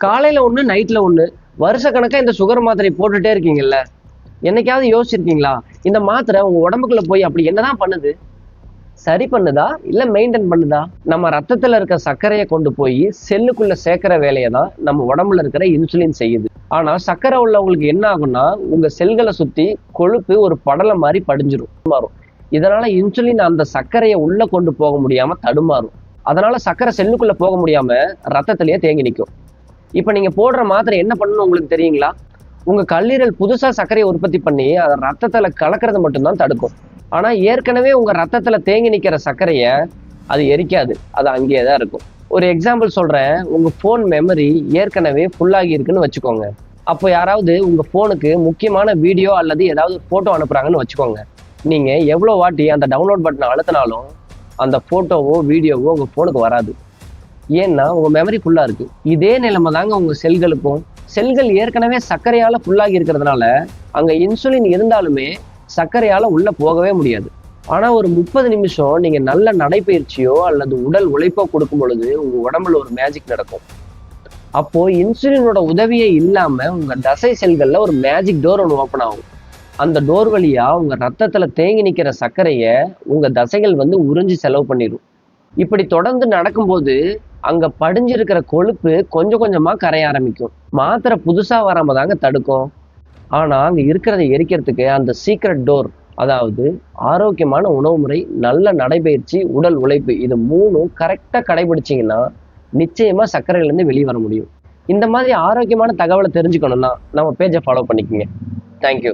காலையில ஒண்ணு நைட்ல ஒண்ணு வருஷ கணக்கா இந்த சுகர் மாத்திரை போட்டுட்டே இருக்கீங்கல்ல, என்னைக்காவது யோசிச்சிருக்கீங்களா இந்த மாத்திரை உங்க உடம்புக்குள்ள போய் அப்படி என்னதான் பண்ணுது? சரி பண்ணுதா இல்ல மெயின்டைன் பண்ணுதா? நம்ம ரத்தத்துல இருக்க சர்க்கரையை கொண்டு போய் செல்லுக்குள்ள சேர்க்கிற வேலையை தான் நம்ம உடம்புல இருக்கிற இன்சுலின் செய்யுது. ஆனா சர்க்கரை உள்ளவங்களுக்கு என்ன ஆகும்னா உங்க செல்களை சுத்தி கொழுப்பு ஒரு படலம் மாதிரி படிஞ்சிரும் மாறும். இதனால இன்சுலின் அந்த சர்க்கரையை உள்ள கொண்டு போக முடியாம தடுமாறும். அதனால சர்க்கரை செல்லுக்குள்ள போக முடியாம ரத்தத்திலேயே தேங்கி நிற்கும். இப்ப நீங்க போடுற மாத்திரை என்ன பண்ணணும் உங்களுக்கு தெரியுங்களா? உங்க கல்லீரல் புதுசா சர்க்கரையை உற்பத்தி பண்ணி அதை ரத்தத்துல கலக்கிறது மட்டும்தான் தடுக்கும். ஆனா ஏற்கனவே உங்க ரத்தத்துல தேங்கி நிக்கிற சர்க்கரைய அது எரிக்காது, அது அங்கேயே தான் இருக்கும். ஒரு எக்ஸாம்பிள் சொல்றேன். உங்க போன் மெமரி ஏற்கனவே ஃபுல்லாகி இருக்குன்னு வச்சுக்கோங்க. அப்போ யாராவது உங்க போனுக்கு முக்கியமான வீடியோ அல்லது ஏதாவது போட்டோ அனுப்புறாங்கன்னு வச்சுக்கோங்க. நீங்க எவ்வளவு வாட்டி அந்த டவுன்லோட் பட்டனை அழுத்தினாலும் அந்த போட்டோவோ வீடியோவோ உங்க போனுக்கு வராது. ஏன்னா உங்க மெமரி ஃபுல்லா இருக்கு. இதே நிலைமை தாங்க உங்க செல்களுக்கும். செல்கள் ஏற்கனவே சர்க்கரையால ஃபுல்லாகி இருக்கிறதுனால அங்க இன்சுலின் இருந்தாலுமே சர்க்கரையால உள்ள போகவே முடியாது. ஆனா ஒரு 30 நிமிஷம் நீங்க நல்ல நடைப்பயிற்சியோ அல்லது உடல் உழைப்போ கொடுக்கும் பொழுது உங்க உடம்புல ஒரு மேஜிக் நடக்கும். அப்போ இன்சுலினோட உதவியே இல்லாம உங்க தசை செல்கள்ல ஒரு மேஜிக் டோர் ஒன்று ஓப்பன் ஆகும். அந்த டோர் வழியா உங்க ரத்தத்துல தேங்கி நிக்கிற சர்க்கரைய உங்க தசைகள் உறிஞ்சி செலவு பண்ணிடும். இப்படி தொடர்ந்து நடக்கும்போது அங்க படிஞ்சிருக்கிற கொழுப்பு கொஞ்சம் கொஞ்சமா கரைய ஆரம்பிக்கும். மாத்திரை புதுசா வராம தாங்க தடுக்கும். ஆனா அங்க இருக்கிறத எரிக்கிறதுக்கு அந்த சீக்ரெட் டோர், அதாவது ஆரோக்கியமான உணவு முறை, நல்ல நடைபயிற்சி, உடல் உழைப்பு, இது 3ம் கரெக்டா கடைபிடிச்சீங்கன்னா நிச்சயமா சர்க்கரையில இருந்து வெளியே வர முடியும். இந்த மாதிரி ஆரோக்கியமான தகவலை தெரிஞ்சுக்கணும்னா நம்ம பேஜை ஃபாலோ பண்ணிக்கோங்க. தேங்க்யூ.